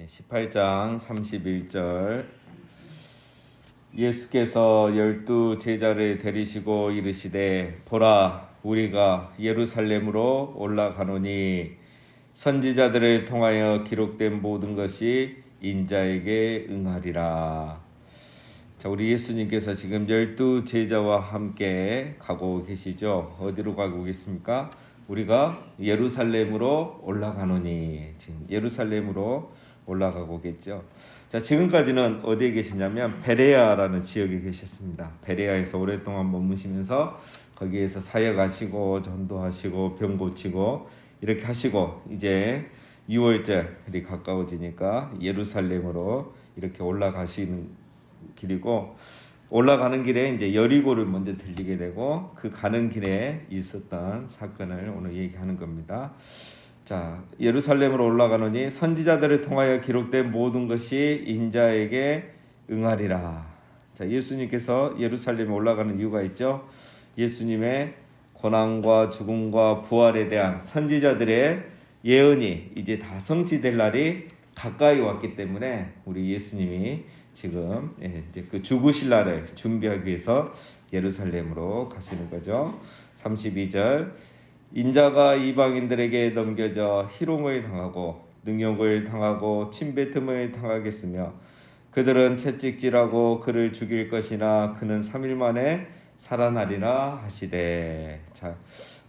18장 31절 예수께서 12 제자를 데리시고 이르시되 보라 우리가 예루살렘으로 올라가노니 선지자들을 통하여 기록된 모든 것이 인자에게 응하리라. 자, 우리 예수님께서 지금 12 제자와 함께 가고 계시죠. 어디로 가고 계십니까? 우리가 예루살렘으로 올라가노니, 지금 예루살렘으로 올라가고 계시죠. 자, 지금까지는 어디에 계시냐면 베레아라는 지역에 계셨습니다. 베레아에서 오랫동안 머무시면서 거기에서 사역하시고 전도하시고 병 고치고 이렇게 하시고 이제 6월절이 가까워지니까 예루살렘으로 이렇게 올라가시는 길이고, 올라가는 길에 이제 여리고를 먼저 들리게 되고 그 가는 길에 있었던 사건을 오늘 얘기하는 겁니다. 자, 예루살렘으로 올라가노니 선지자들을 통하여 기록된 모든 것이 인자에게 응하리라. 자, 예수님께서 예루살렘에 올라가는 이유가 있죠. 예수님의 고난과 죽음과 부활에 대한 선지자들의 예언이 이제 다 성취될 날이 가까이 왔기 때문에 우리 예수님이 지금 이제 그 죽으실 날을 준비하기 위해서 예루살렘으로 가시는 거죠. 32절 인자가 이방인들에게 넘겨져 희롱을 당하고 능욕을 당하고 침뱉음을 당하겠으며 그들은 채찍질하고 그를 죽일 것이나 그는 3일 만에 살아나리라 하시되. 자,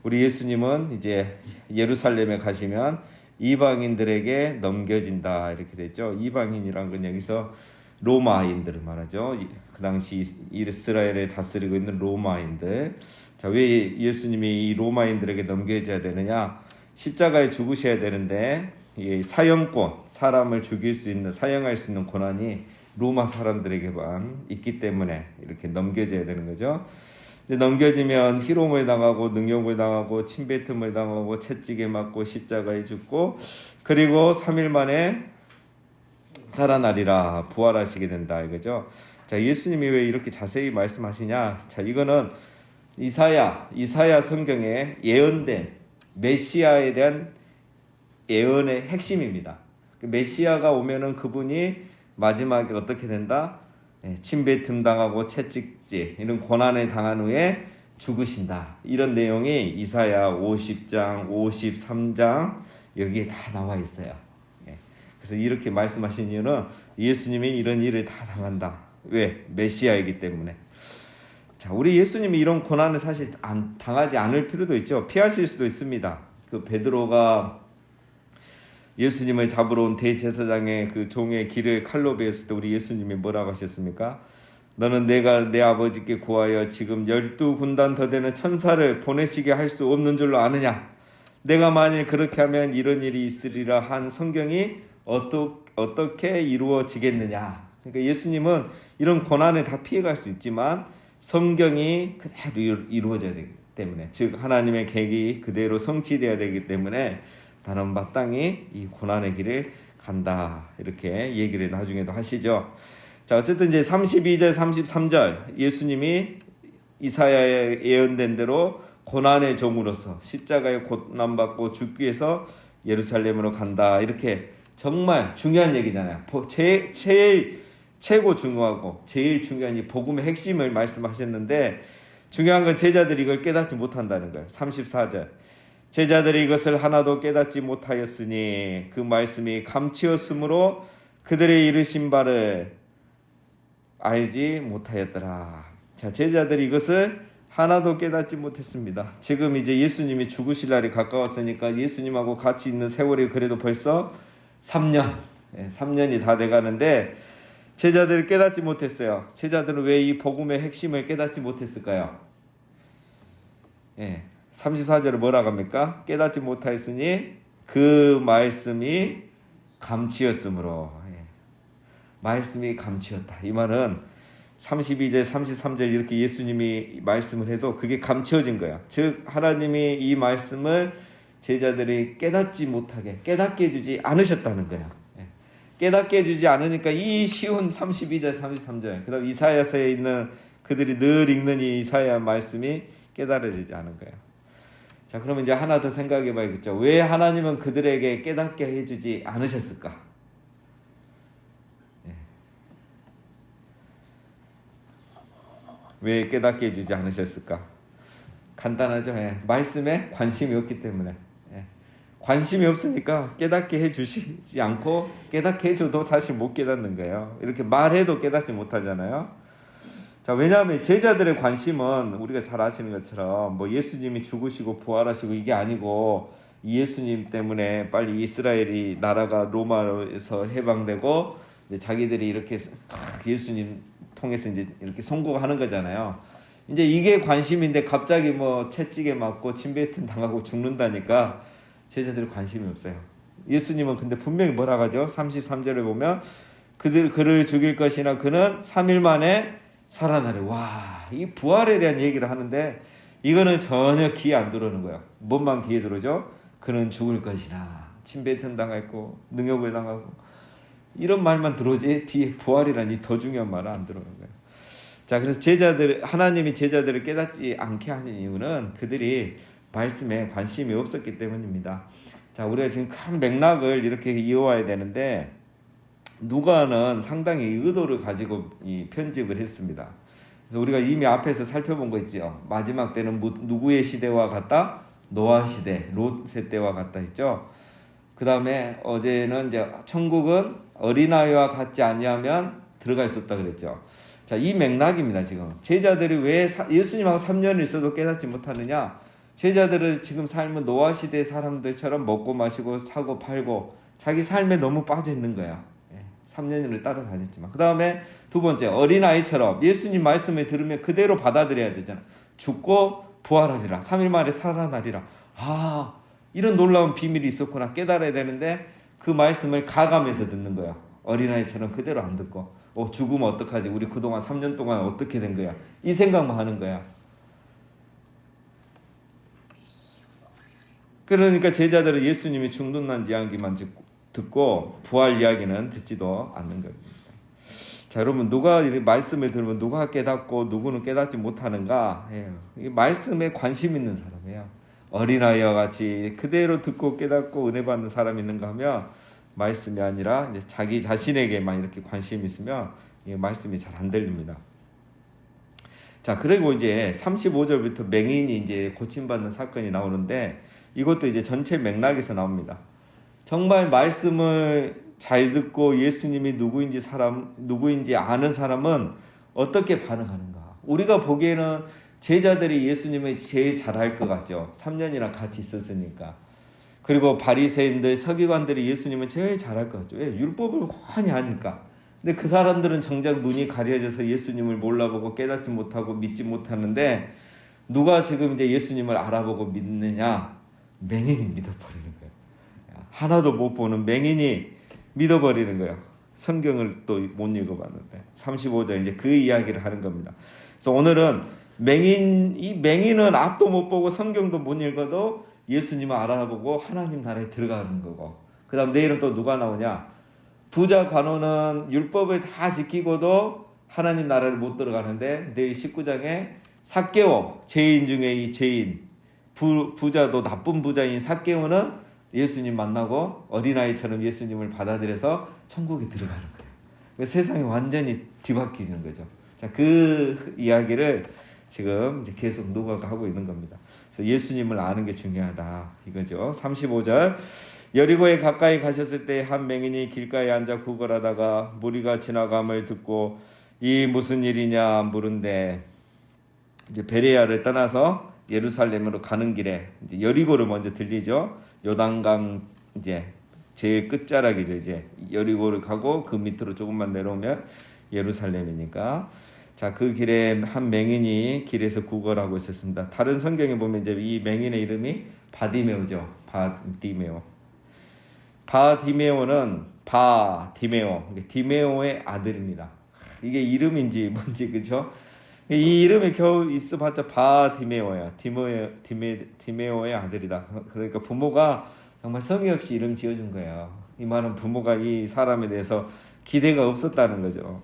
우리 예수님은 이제 예루살렘에 가시면 이방인들에게 넘겨진다 이렇게 됐죠. 이방인이란 건 여기서 로마인들을 말하죠. 그 당시 이스라엘에 다스리고 있는 로마인들. 자, 왜 예수님이 이 로마인들에게 넘겨져야 되느냐? 십자가에 죽으셔야 되는데 이 사형권, 사람을 죽일 수 있는, 사형할 수 있는 권한이 로마 사람들에게만 있기 때문에 이렇게 넘겨져야 되는 거죠. 근데 넘겨지면 희롱을 당하고 능욕을 당하고 침뱉음을 당하고 채찍에 맞고 십자가에 죽고 그리고 3일 만에 살아나리라, 부활하시게 된다 이거죠. 자, 예수님이 왜 이렇게 자세히 말씀하시냐? 자, 이거는 이사야 성경에 예언된 메시아에 대한 예언의 핵심입니다. 메시아가 오면은 그분이 마지막에 어떻게 된다? 침뱉음 당하고 채찍질 이런 고난을 당한 후에 죽으신다. 이런 내용이 이사야 50장, 53장 여기에 다 나와 있어요. 그래서 이렇게 말씀하신 이유는 예수님이 이런 일을 다 당한다. 왜? 메시아이기 때문에. 자, 우리 예수님이 이런 고난을 사실 당하지 않을 필요도 있죠. 피하실 수도 있습니다. 그 베드로가 예수님을 잡으러 온 대제사장의 그 종의 길을 칼로 베었을 때 우리 예수님이 뭐라고 하셨습니까? 너는 내가 내 아버지께 구하여 지금 12군단 더 되는 천사를 보내시게 할 수 없는 줄로 아느냐? 내가 만일 그렇게 하면 이런 일이 있으리라 한 성경이 어떻게 이루어지겠느냐? 그러니까 예수님은 이런 고난을 다 피해갈 수 있지만 성경이 그대로 이루어져야 되기 때문에, 즉 하나님의 계획이 그대로 성취되어야 되기 때문에 나는 마땅히 이 고난의 길을 간다 이렇게 얘기를 나중에도 하시죠. 자, 어쨌든 이제 32절 33절 예수님이 이사야에 예언된 대로 고난의 종으로서 십자가에 고난받고 죽기 위해서 예루살렘으로 간다 이렇게 정말 중요한 얘기잖아요. 최고 중요하고 제일 중요한 이 복음의 핵심을 말씀하셨는데 중요한 건 제자들이 이걸 깨닫지 못한다는 거예요. 34절 제자들이 이것을 하나도 깨닫지 못하였으니 그 말씀이 감추었으므로 그들의 이르신 바를 알지 못하였더라. 자, 제자들이 이것을 하나도 깨닫지 못했습니다. 지금 이제 예수님이 죽으실 날이 가까웠으니까 예수님하고 같이 있는 세월이 그래도 벌써 3년, 3년이 다 돼가는데 제자들을 깨닫지 못했어요. 제자들은 왜 이 복음의 핵심을 깨닫지 못했을까요? 34절을 뭐라고 합니까? 깨닫지 못하였으니 그 말씀이 감추었으므로. 말씀이 감추었다. 이 말은 32절, 33절 이렇게 예수님이 말씀을 해도 그게 감추어진 거야. 즉 하나님이 이 말씀을 제자들이 깨닫지 못하게 깨닫게 해주지 않으셨다는 거야. 깨닫게 해주지 않으니까 이 쉬운 32절, 33절 그 다음 이사야서에 있는 그들이 늘 읽는 이 이사야 말씀이 깨달아지지 않은 거예요. 자, 그러면 이제 하나 더 생각해 봐야겠죠. 왜 하나님은 그들에게 깨닫게 해주지 않으셨을까? 왜 깨닫게 해주지 않으셨을까? 간단하죠. 예. 말씀에 관심이 없기 때문에. 예. 관심이 없으니까 깨닫게 해주시지 않고, 깨닫게 해줘도 사실 못 깨닫는 거예요. 이렇게 말해도 깨닫지 못하잖아요. 자, 왜냐하면 제자들의 관심은 우리가 잘 아시는 것처럼 뭐 예수님이 죽으시고 부활하시고 이게 아니고, 예수님 때문에 빨리 이스라엘이 나라가 로마에서 해방되고 이제 자기들이 이렇게 예수님 통해서 이제 이렇게 송구하는 거잖아요. 이제 이게 관심인데 갑자기 뭐 채찍에 맞고 침뱉음 당하고 죽는다니까 제자들 관심이 없어요. 예수님은 근데 분명히 뭐라고 하죠? 33절에 보면 그를 죽일 것이나 그는 3일 만에 살아나려. 와, 이 부활에 대한 얘기를 하는데 이거는 전혀 귀에 안 들어오는 거예요. 뭔만 귀에 들어오죠? 그는 죽을 것이나 침뱉음 당했고 능욕을 당하고 이런 말만 들어오지 뒤에 부활이라니 더 중요한 말은 안 들어오는 거예요. 자, 그래서 하나님이 제자들을 깨닫지 않게 하는 이유는 그들이 말씀에 관심이 없었기 때문입니다. 자, 우리가 지금 큰 맥락을 이렇게 이어와야 되는데 누가는 상당히 의도를 가지고 이 편집을 했습니다. 그래서 우리가 이미 앞에서 살펴본 거 있죠. 마지막 때는 누구의 시대와 같다? 노아 시대, 롯의 때와 같다 했죠. 그 다음에 어제는 이제 천국은 어린아이와 같지 아니하면 들어갈 수 없다 그랬죠. 자, 이 맥락입니다. 지금 제자들이 왜 예수님하고 3년을 있어도 깨닫지 못하느냐? 제자들은 지금 삶은 노아 시대 사람들처럼 먹고 마시고 사고 팔고 자기 삶에 너무 빠져 있는 거야. 3년을 따라다녔지만. 그 다음에 두 번째, 어린아이처럼 예수님 말씀을 들으면 그대로 받아들여야 되잖아. 죽고 부활하리라. 3일 만에 살아나리라. 아, 이런 놀라운 비밀이 있었구나. 깨달아야 되는데 그 말씀을 가감해서 듣는 거야. 어린아이처럼 그대로 안 듣고 죽으면 어떡하지? 우리 그동안 3년 동안 어떻게 된 거야? 이 생각만 하는 거야. 그러니까 제자들은 예수님이 죽는다는 이야기만 듣고 부활 이야기는 듣지도 않는 겁니다. 자, 여러분, 누가 이 말씀을 들으면 누가 깨닫고 누구는 깨닫지 못하는가? 이 말씀에 관심 있는 사람이에요. 어린아이와 같이 그대로 듣고 깨닫고 은혜 받는 사람이 있는가 하면 말씀이 아니라 이제 자기 자신에게만 이렇게 관심이 있으면 이 말씀이 잘 안 들립니다. 자, 그리고 이제 35절부터 맹인이 이제 고침받는 사건이 나오는데 이것도 이제 전체 맥락에서 나옵니다. 정말 말씀을 잘 듣고 예수님이 누구인지 아는 사람은 어떻게 반응하는가? 우리가 보기에는 제자들이 예수님을 제일 잘할 것 같죠. 3년이나 같이 있었으니까. 그리고 바리새인들, 서기관들이 예수님을 제일 잘할 것 같죠. 왜? 율법을 많이 하니까. 근데 그 사람들은 정작 눈이 가려져서 예수님을 몰라보고 깨닫지 못하고 믿지 못하는데 누가 지금 이제 예수님을 알아보고 믿느냐? 맹인이 믿어버리는 거예요. 하나도 못 보는 맹인이 믿어버리는 거예요. 성경을 또 못 읽어봤는데 35절 이제 그 이야기를 하는 겁니다. 그래서 오늘은 이 맹인은 앞도 못 보고 성경도 못 읽어도 예수님을 알아보고 하나님 나라에 들어가는 거고, 그 다음 내일은 또 누가 나오냐? 부자 관원은 율법을 다 지키고도 하나님 나라를 못 들어가는데 내일 19장에 삭개오, 죄인 중에 이 죄인, 부자도 나쁜 부자인 삭개오는 예수님 만나고 어린아이처럼 예수님을 받아들여서 천국에 들어가는 거예요. 세상이 완전히 뒤바뀌는 거죠. 자, 그 이야기를 지금 이제 계속 누가가 하고 있는 겁니다. 그래서 예수님을 아는 게 중요하다 이거죠. 35절, 여리고에 가까이 가셨을 때 한 맹인이 길가에 앉아 구걸하다가 무리가 지나감을 듣고 이 무슨 일이냐 물은데, 이제 베레아를 떠나서 예루살렘으로 가는 길에 이제 여리고를 먼저 들리죠. 요단강 이제 제일 끝자락이죠. 이제 여리고를 가고 그 밑으로 조금만 내려오면 예루살렘이니까. 자, 그 길에 한 맹인이 길에서 구걸하고 있었습니다. 다른 성경에 보면 이제 이 맹인의 이름이 바디메오죠. 바디메오는 디메오의 아들입니다. 이게 이름인지 뭔지 그죠? 이 이름이 겨우 있어봤자 바디메오야. 디메오의 아들이다. 그러니까 부모가 정말 성의 없이 이름 지어준 거예요. 이 말은 부모가 이 사람에 대해서 기대가 없었다는 거죠.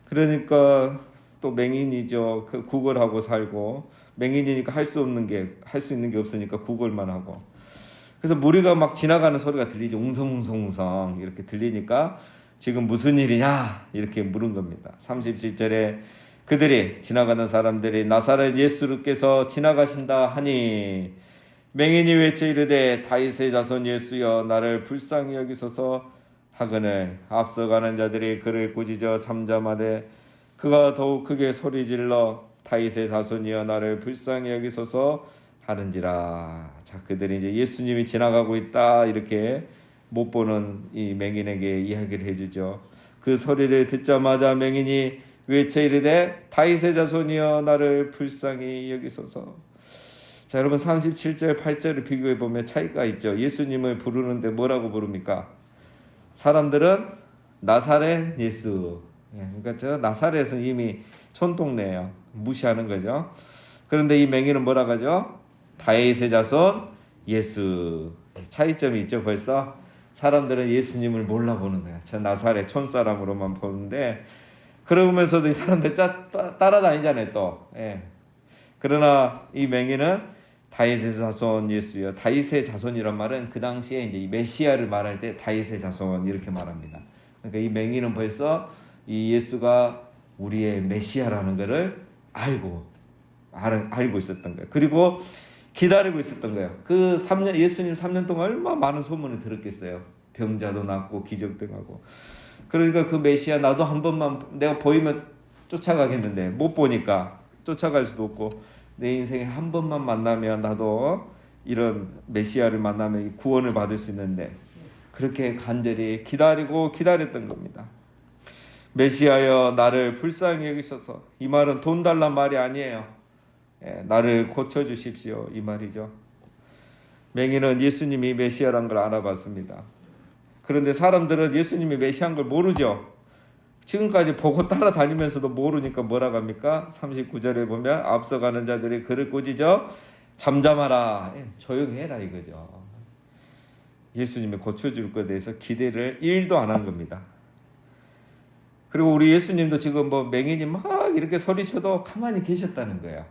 그러니까 또 맹인이죠. 구걸하고 살고, 맹인이니까 할 수 있는 게 없으니까 구걸만 하고. 그래서 무리가 막 지나가는 소리가 들리죠. 웅성웅성 이렇게 들리니까 지금 무슨 일이냐 이렇게 물은 겁니다. 37절에 그들이 지나가는 사람들이 나사렛 예수께서 지나가신다 하니 맹인이 외쳐 이르되 다윗의 자손 예수여 나를 불쌍히 여기소서 하거늘 앞서가는 자들이 그를 꾸짖어 잠잠하되 그가 더욱 크게 소리질러 다윗의 자손이여 나를 불쌍히 여기소서 하는지라. 자, 그들이 이제 예수님이 지나가고 있다 이렇게 못 보는 이 맹인에게 이야기를 해주죠. 그 소리를 듣자마자 맹인이 외쳐 이르되 다윗의 자손이여 나를 불쌍히 여기소서. 자, 여러분 37절 8절을 비교해 보면 차이가 있죠. 예수님을 부르는데 뭐라고 부릅니까? 사람들은 나사렛 예수. 그러니까 저 나사렛은 이미 촌동네예요. 무시하는 거죠. 그런데 이 맹인은 뭐라고 하죠? 다윗의 자손 예수. 차이점이 있죠. 벌써 사람들은 예수님을 몰라보는 거야. 저 나사렛 촌사람으로만 보는데 그러면서도 이 사람들 따라다니잖아요 또. 예. 그러나 이 맹인은 다윗의 자손 예수여. 다윗의 자손이란 말은 그 당시에 이제 이 메시아를 말할 때 다윗의 자손 이렇게 말합니다. 그러니까 이 맹인은 벌써 이 예수가 우리의 메시아라는 것을 알고 있었던 거예요. 그리고 기다리고 있었던 거예요. 그 3년 예수님 3년 동안 얼마나 많은 소문을 들었겠어요. 병자도 낫고 기적도 하고. 그러니까 그 메시아 나도 한 번만 내가 보이면 쫓아가겠는데 못 보니까 쫓아갈 수도 없고 내 인생에 한 번만 만나면 나도 이런 메시아를 만나면 구원을 받을 수 있는데 그렇게 간절히 기다렸던 겁니다. 메시아여 나를 불쌍히 여기소서. 이 말은 돈 달란 말이 아니에요. 나를 고쳐주십시오 이 말이죠. 맹인은 예수님이 메시아란 걸 알아봤습니다. 그런데 사람들은 예수님이 메시아인 걸 모르죠. 지금까지 보고 따라다니면서도 모르니까 뭐라고 합니까? 39절에 보면 앞서가는 자들이 그를 꾸짖어 잠잠하라. 조용히 해라 이거죠. 예수님이 고쳐줄 것에 대해서 기대를 1도 안 한 겁니다. 그리고 우리 예수님도 지금 뭐 맹인이 막 이렇게 소리쳐도 가만히 계셨다는 거예요.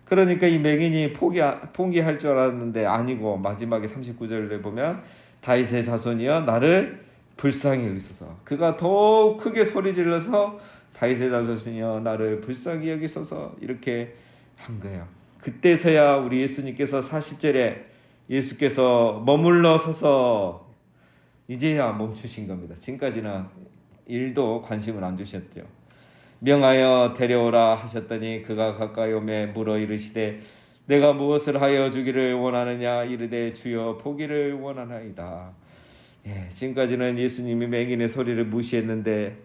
그러니까 이 맹인이 포기할 줄 알았는데 아니고 마지막에 39절에 보면 다윗의 자손이여 나를 불쌍히 여기소서. 그가 더욱 크게 소리 질러서 다윗의 자손이여 나를 불쌍히 여기소서 이렇게 한 거예요. 그때서야 우리 예수님께서 40절에 예수께서 머물러 서서 이제야 멈추신 겁니다. 지금까지는 1도 관심을 안 주셨죠. 명하여 데려오라 하셨더니 그가 가까이 오매 물어 이르시되 내가 무엇을 하여 주기를 원하느냐 이르되 주여 보기를 원하나이다. 지금까지는 예수님이 맹인의 소리를 무시했는데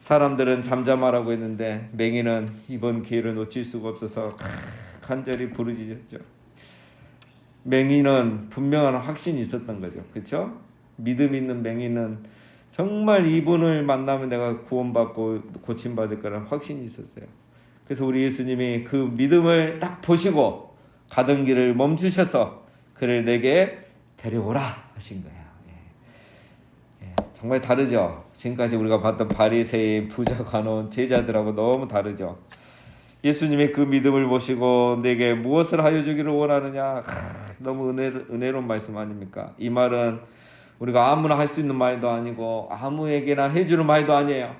사람들은 잠잠하라고 했는데 맹인은 이번 기회를 놓칠 수가 없어서 간절히 부르짖었죠. 맹인은 분명한 확신이 있었던 거죠. 그렇죠? 믿음 있는 맹인은 정말 이분을 만나면 내가 구원받고 고침받을 거라는 확신이 있었어요. 그래서 우리 예수님이 그 믿음을 딱 보시고 가던 길을 멈추셔서 그를 내게 데려오라 하신 거예요. 정말 다르죠. 지금까지 우리가 봤던 바리새인, 부자, 관원, 제자들하고 너무 다르죠. 예수님의 그 믿음을 보시고 내게 무엇을 하여 주기를 원하느냐. 너무 은혜로운 말씀 아닙니까? 이 말은 우리가 아무나 할 수 있는 말도 아니고 아무에게나 해주는 말도 아니에요.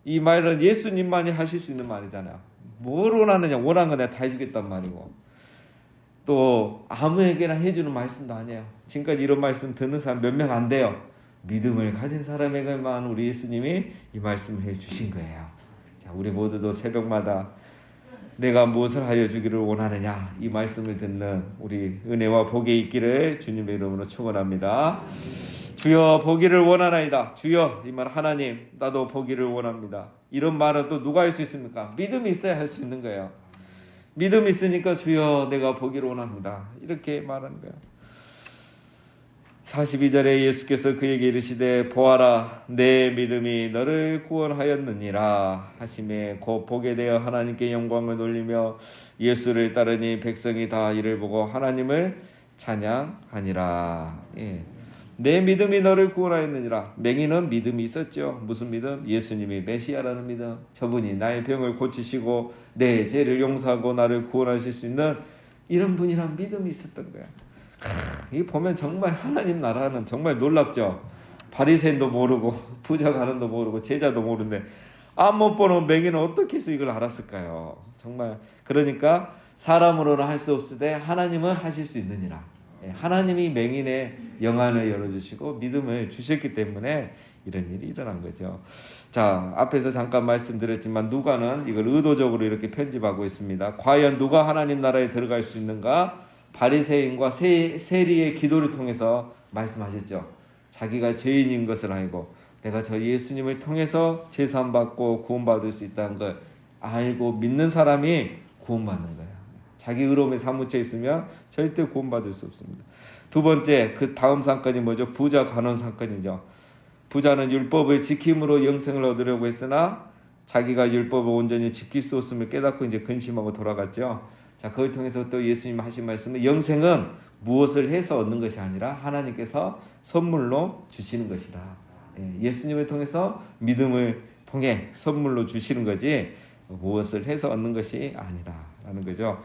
이 말은 예수님만이 하실 수 있는 말이잖아요. 뭘 원하느냐. 원하는 거 내가 다 해주겠단 말이고 또 아무에게나 해주는 말씀도 아니에요. 지금까지 이런 말씀 듣는 사람 몇 명 안 돼요. 믿음을 가진 사람에게만 우리 예수님이 이 말씀을 해주신 거예요. 자, 우리 모두도 새벽마다 내가 무엇을 하여 주기를 원하느냐 이 말씀을 듣는 우리 은혜와 복이 있기를 주님의 이름으로 축원합니다. 주여 보기를 원하나이다. 주여 이 말 하나님 나도 보기를 원합니다. 이런 말은 또 누가 할 수 있습니까? 믿음이 있어야 할 수 있는 거예요. 믿음이 있으니까 주여 내가 보기를 원합니다. 이렇게 말하는 거예요. 42절에 예수께서 그에게 이르시되 보아라 내 믿음이 너를 구원하였느니라 하시매 곧 보게 되어 하나님께 영광을 돌리며 예수를 따르니 백성이 다 이를 보고 하나님을 찬양하니라. 내 믿음이 너를 구원하였느니라. 맹인은 믿음이 있었죠. 무슨 믿음? 예수님이 메시아라는 믿음. 저분이 나의 병을 고치시고 내 죄를 용서하고 나를 구원하실 수 있는 이런 분이란 믿음이 있었던 거야. 이 보면 정말 하나님 나라는 정말 놀랍죠. 바리새인도 모르고 부자 가는도 모르고 제자도 모르는데 앞 못 보는 맹인은 어떻게 해서 이걸 알았을까요? 정말 그러니까 사람으로는 할 수 없으되 하나님은 하실 수 있느니라. 하나님이 맹인의 영안을 열어주시고 믿음을 주셨기 때문에 이런 일이 일어난 거죠. 자, 앞에서 잠깐 말씀드렸지만 누가는 이걸 의도적으로 이렇게 편집하고 있습니다. 과연 누가 하나님 나라에 들어갈 수 있는가? 바리새인과 세리의 기도를 통해서 말씀하셨죠. 자기가 죄인인 것을 알고 내가 저 예수님을 통해서 제사함 받고 구원받을 수 있다는 걸 알고 믿는 사람이 구원받는 거예요. 자기 의로움에 사무쳐 있으면 절대 구원받을 수 없습니다. 두 번째, 그 다음 사건이 뭐죠? 부자 간원 사건이죠. 부자는 율법을 지킴으로 영생을 얻으려고 했으나 자기가 율법을 온전히 지킬 수 없음을 깨닫고 이제 근심하고 돌아갔죠. 자, 그걸 통해서 또 예수님 하신 말씀은 영생은 무엇을 해서 얻는 것이 아니라 하나님께서 선물로 주시는 것이다. 예수님을 통해서 믿음을 통해 선물로 주시는 거지 무엇을 해서 얻는 것이 아니다라는 거죠.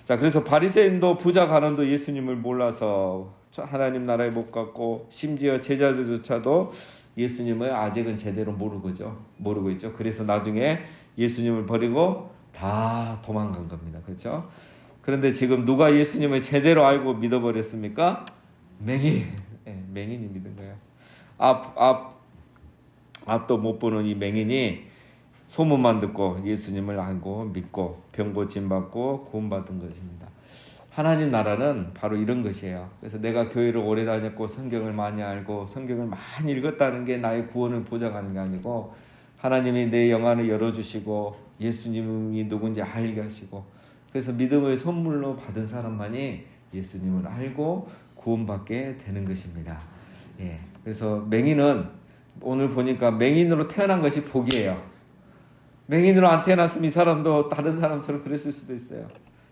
자, 그래서 바리새인도 부자 간원도 예수님을 몰라서 하나님 나라에 못 갔고 심지어 제자들조차도 예수님을 아직은 제대로 모르고 있죠. 그래서 나중에 예수님을 버리고 다 도망간 겁니다. 그렇죠? 그런데 지금 누가 예수님을 제대로 알고 믿어버렸습니까? 맹인이 믿은 거예요. 앞도 못 보는 이 맹인이 소문만 듣고 예수님을 알고 믿고 병 고침 받고 구원받은 것입니다. 하나님 나라는 바로 이런 것이에요. 그래서 내가 교회를 오래 다녔고 성경을 많이 알고 성경을 많이 읽었다는 게 나의 구원을 보장하는 게 아니고 하나님이 내 영안을 열어주시고 예수님이 누군지 알게 하시고 그래서 믿음을 선물로 받은 사람만이 예수님을 알고 구원받게 되는 것입니다. 그래서 맹인은 오늘 보니까 맹인으로 태어난 것이 복이에요. 맹인으로 안 태어났으면 이 사람도 다른 사람처럼 그랬을 수도 있어요.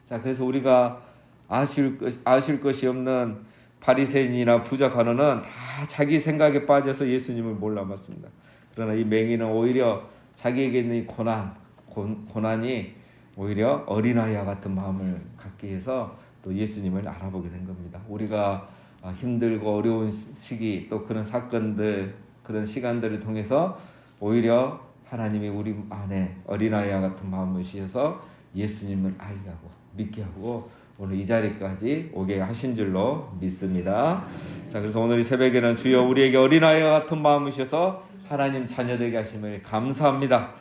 자, 그래서 우리가 아실 것이 없는 바리새인이나 부자 간원은 다 자기 생각에 빠져서 예수님을 몰라봤습니다. 그러나 이 맹인은 오히려 자기에게 있는 이 고난이 오히려 어린아이와 같은 마음을 갖게 해서 또 예수님을 알아보게 된 겁니다. 우리가 힘들고 어려운 시기 또 그런 사건들 그런 시간들을 통해서 오히려 하나님이 우리 안에 어린아이와 같은 마음을 주셔서 예수님을 알게 하고 믿게 하고 오늘 이 자리까지 오게 하신 줄로 믿습니다. 자, 그래서 오늘 이 새벽에는 주여 우리에게 어린아이와 같은 마음을 주셔서 하나님 자녀되게 하심을 감사합니다.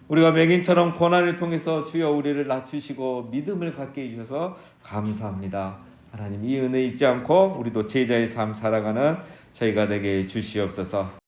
우리가 맹인처럼 고난을 통해서 주여 우리를 낮추시고 믿음을 갖게 해주셔서 감사합니다. 하나님 이 은혜 잊지 않고 우리도 제자의 삶 살아가는 저희가 되게 주시옵소서.